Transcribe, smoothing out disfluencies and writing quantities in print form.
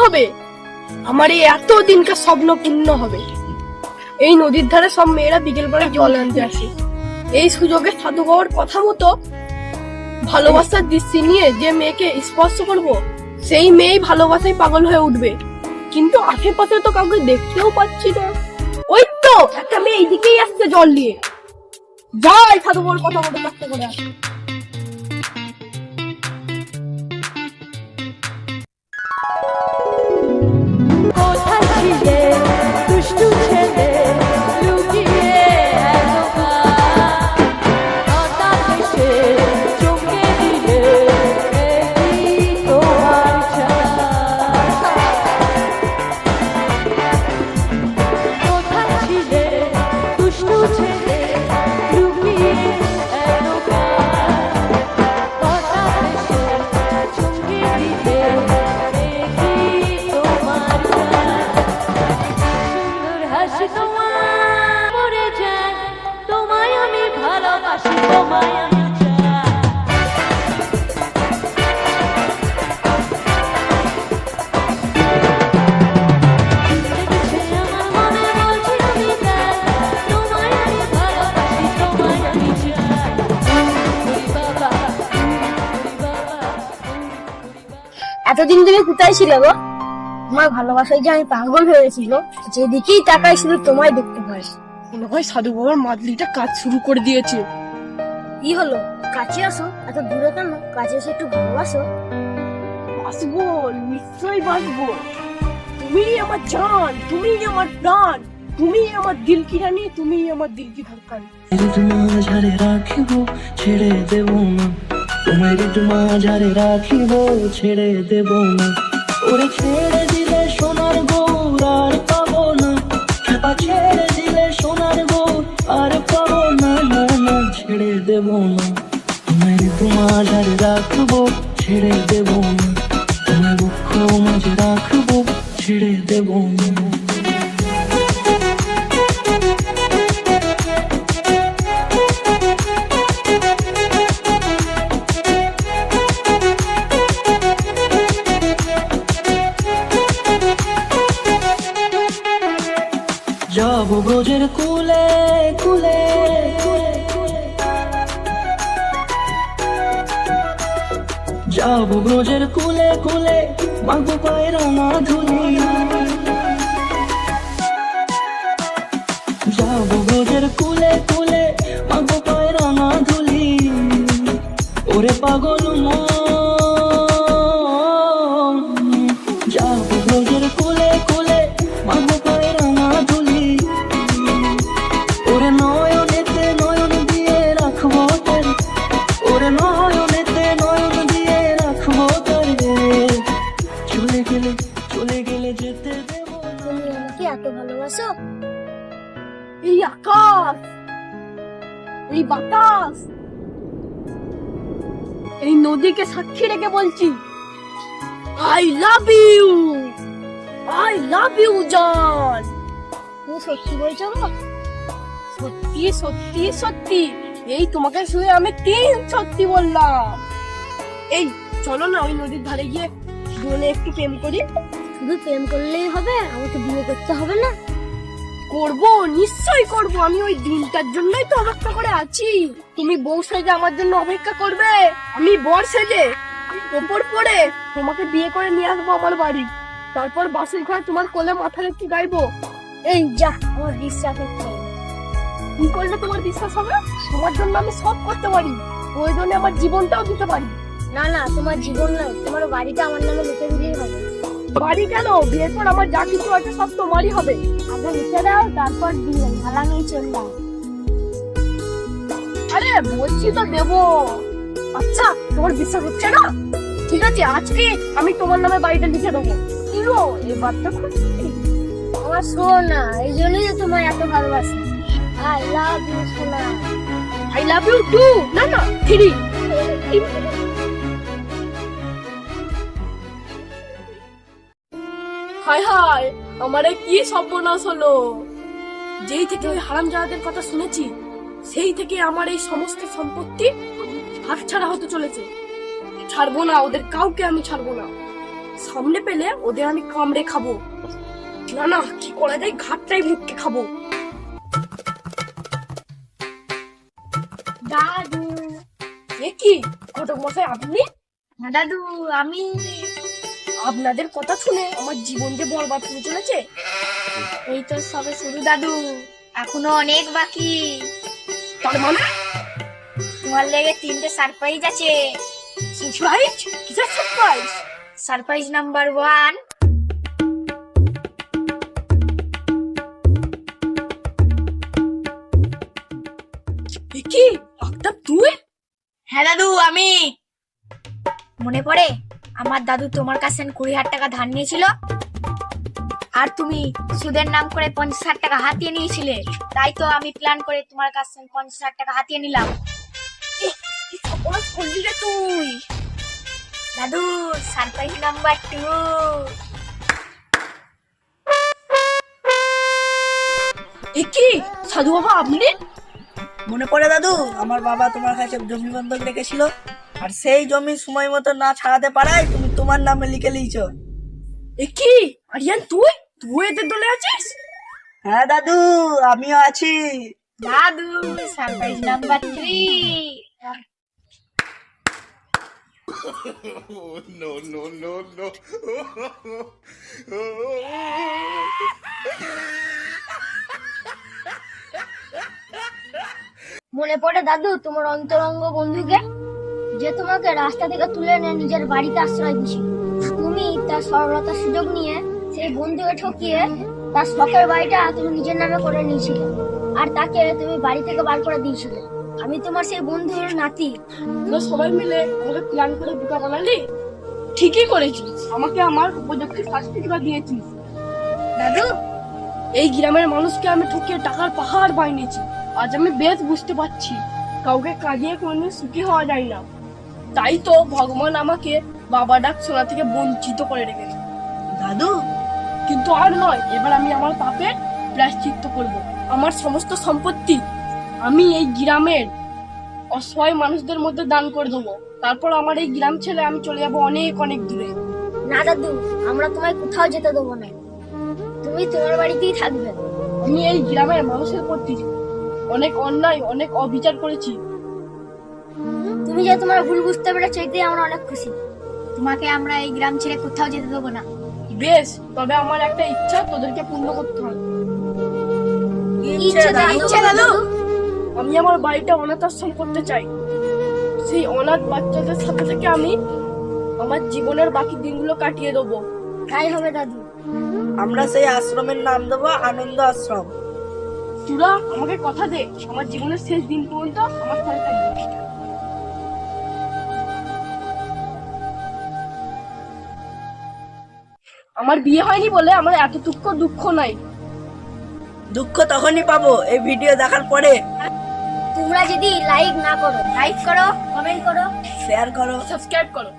হবে, আমার এই এত দিনকার স্বপ্ন পূর্ণ হবে। এই নদীর ধারে সব মেয়েরা বিকেল বেলা জল আনতে আসে। এই সুযোগে সাধু বাবার কথা মতো ভালোবাসার দৃষ্টি নিয়ে যে মেয়েকে স্পর্শ করব, সেই মেয়েই ভালোবাসায় পাগল হয়ে উঠবে। কিন্তু আশেপাশে তো কাউকে দেখতেও পাচ্ছি না। ওই তো একটা মেয়ে এইদিকেই আসছে জল নিয়ে। যাই সাধু বাবার কথা মতো কষ্ট করে আসে। কোথায় ছিলে দুষ্টু ছেলে লুকিয়ে হঠাৎ এসে চমকে দিলে এই তোমার কোথায় ছিলে দুষ্টু ছেলে লুকিয়ে হঠাৎ এসে চমকে দিলে হাসি তোমায় মরে যায়, তোমায় আমি ভালোবাসি, তোমায় আমি এতদিন তুমি কোথায় ছিলে গো? তোমার ভালোবাসায় যে আমি পাগল হয়েছিল, যেদিকেই তাকাই শুধু তোমায় দেখতে পাই। মনে হয় সাধু বাবার মাদলিটা কাজ শুরু করে দিয়েছে। কি হলো, কাছে আসো, এত দূরে কেন? কাছে এসে একটু ভালোবাসো। বাসবো, নিশ্চয়ই বাসবো। তুমি আমার জান, তুমি আমার প্রাণ, তুমি আমার দিল কি রানী, তুমি আমার দিল কি ধড়কন। মাঝারে রাখিব ছেড়ে দেব না, তোমার মাঝারে রাখিব ছেড়ে দেব না। ওরে ছেড়ে দিলে সোনার গৌর আর পাবো না, খেপা ছেড়ে দিলে সোনার গৌর আর পাবো না, না না ছেড়ে দেব না। তোমার মাঝারে রাখবো ছেড়ে দেব না, তোমার দুঃখ মাঝে রাখবো ছেড়ে দেব না। যাব ব্রজের কুলে কুলে, যাব ব্রজের কুলে কুলে, মাগো পায়ে রাঙা ধুলি। যাব ব্রজের কুলে কুলে, মাগো পায়ে রাঙা ধুলি। ওরে পাগল মন, যাব ব্রজের কুলে কুলে, মাগো পায়ে রাঙা ধুলি। ওরে নয়নেতে নয়ন দিয়ে রাখবো তোর, ওরে নয়নেতে নয়ন দিয়ে রাখবো তোর। চলে গেলে চলে গেলে যেতে দেব না। তুমি আমাকে এত ভালোবাসো? এই আকাশ, এই বাতাস, এই নদীকে সাক্ষী রেখে বলছি, I love you, I love you জান। তুমি সত্যি বলছো গো? সত্যি সত্যি সত্যি, এই তোমাকে শুয়ে আমি 3 সত্যি বললাম। এই চলো না ওই নদীর ধারে গিয়ে দুজনে একটু প্রেম করি। শুধু প্রেম করলেই হবে? আমাকে বিয়ে করতে হবে না? করবো, নিশ্চয়ই করবো। আমি ওই দিনটার জন্যই তো অপেক্ষা করে আছি। তুমি বউ সেজে আমার জন্য অপেক্ষা করবে, আমি বর সেজে ওপর পরে তোমাকে বিয়ে করে নিয়ে আসবো আমার বাড়ি। তারপর বাসের ঘরে তোমার কোলে মাথা রেখে গাইবো। এই যা, আমার বিশ্বাস হচ্ছে না। কি করলে তোমার বিশ্বাস হবে? তোমার জন্য আমি সব করতে পারি, প্রয়োজনে আমার জীবনটাও দিতে পারি। না না, তোমার জীবন নয়, তোমার বাড়িটা আমার নামে লিখে দিলেই হবে। বাড়ি কেন? বিয়ের পর আমার যা কিছু আছে সব তোমারই হবে। আগে লিখে দাও, তারপর দিয়ে ভাড়া নিয়ে চললাম। আরে বলছি তো দেবো। আচ্ছা তোমার বিশ্বাস হচ্ছে না? ঠিক আছে, আজকে আমি তোমার নামে বাড়িটা লিখে দেবো। কি গো, এবার তো খুশি? আমার সোনা, এই জন্যই তো তোমায় এত ভালোবাসি। আই লাভ ইউ সোনা। I love you too. না না, 3। হায় হায়, আমারে কি সর্বনাশ হলো। যেই থেকে ওই হারামজাদাদের কথা শুনেছি, সেই থেকে আমার এই সমস্ত সম্পত্তি হাতছাড়া হতে চলেছে। ছাড়বো না, ওদের কাউকে আমি ছাড়বো না। সামনে পেলে ওদের আমি কামড়ে খাবো। না না, কি করা যায়, ঘাটটাই মুখকে খাবো। দাদু। এ কি ঘটক মশাই, আপনি? হ্যাঁ দাদু, আমি। আপনাদের কথা শুনে আমার জীবন যে বরবাদ হয়ে চলেছে। এই তো সবে শুরু দাদু, এখনো অনেক বাকি। তার মানে তোমার লেগে 3টে সারপ্রাইজ আছে। সারপ্রাইজ? কিসের সারপ্রাইজ? সারপ্রাইজ নাম্বার 1, এ কি আক্তার, তুই? হ্যাঁ দাদু, আমি। মনে পড়ে আমার দাদু তোমার কাছে 20,000 টাকা ধার নিয়েছিল, আর তুমি সুদের নাম করে 50,000 টাকা হাতিয়ে নিয়েছিলে। তাই তো আমি প্ল্যান করে তোমার কাছে 50,000 টাকা হাতিয়ে নিলাম। কি সর্বনাশ করলি রে তুই! দাদু, সারপ্রাইজ নাম্বার 2। এ কি সাধু বাবা, আপনি? মনে পড়ে দাদু, আমার বাবা তোমার কাছে জমি বন্ধক রেখেছিল, আর সেই জমি সময় মতো না ছাড়াতে পারায় তুমি তোমার নামে লিখে লিয়েছ। এ কি আরিয়ান, তুই তুই এদের দলে আছিস? হ্যাঁ দাদু, আমিও আছি। দাদু, সারপ্রাইজ নাম্বার 3। মনে পড়ে দাদু তোমার অন্তরঙ্গ বন্ধুকে, যে তোমাকে রাস্তা থেকে তুলে এনে নিজের বাড়িতে আশ্রয় দিয়েছিল। তুমি তার সরলতার সুযোগ নিয়ে সেই বন্ধুকে ঠকিয়ে তার শখের বাড়িটা তুমি নিজের নামে করে নিয়েছিলে, আর তাকে তুমি বাড়ি থেকে বার করে দিয়েছিলে। আমি তোমার সেই বন্ধুর নাতি। তোরা সবাই মিলে আমাকে প্ল্যান করে বোকা বানালি। ঠিকই করেছিস, আমাকে আমার উপযুক্ত শাস্তি তোরা দিয়েছিস। দাদু, এই গ্রামের মানুষকে আমি ঠকিয়ে টাকার পাহাড় বানিয়েছি। আজ আমি বেশ বুঝতে পারছি কাউকে কাঁদিয়ে কোনোদিন সুখী হওয়া যায় না। তাই তো ভগবান আমাকে বাবা ডাক শোনা থেকে বঞ্চিত করে রেখেছে। দাদু, কিন্তু আর নয়, এবার আমি আমার পাপের প্রায়শ্চিত্ত করব। আমার সমস্ত সম্পত্তি আমি এই গ্রামের অসহায় মানুষদের মধ্যে দান করে দেবো। তারপর আমার এই গ্রাম ছেড়ে আমি চলে যাবো অনেক অনেক দূরে। না দাদু, আমরা তোমায় কোথাও যেতে দেবো না, তুমি তোমার বাড়িতেই থাকবে। আমি এই গ্রামের মানুষের প্রতি অনেক অন্যায়, অনেক অবিচার করেছি। তুমি যে তোমার ভুল বুঝতে পেরেছো, এতেই আমরা অনেক খুশি। তোমাকে আমরা এই গ্রাম ছেড়ে কোথাও যেতে দেবো না। বেশ, তবে আমার একটা ইচ্ছা তোদেরকে পূর্ণ করতে হবে। ইচ্ছে দাদু? আমি আমার বাড়িটা অনাথ আশ্রম করতে চাই। সেই অনাথ বাচ্চাদের সাথে থেকে আমি আমার জীবনের বাকি দিনগুলো কাটিয়ে দেবো। তাই হবে দাদু। আমরা সেই আশ্রমের নাম দেবো আনন্দ আশ্রম। তোরা আমাকে কথা দে, আমার জীবনের শেষ দিন পর্যন্ত আমার সাথে থাকবি। আমার বিয়ে হয়নি বলে আমার এতটুকু দুঃখ নাই। দুঃখ তখনই পাবো এই ভিডিও দেখার পরে। তোমরা যদি লাইক না করো, লাইক করো, কমেন্ট করো, শেয়ার করো। সাবস্ক্রাইব করো।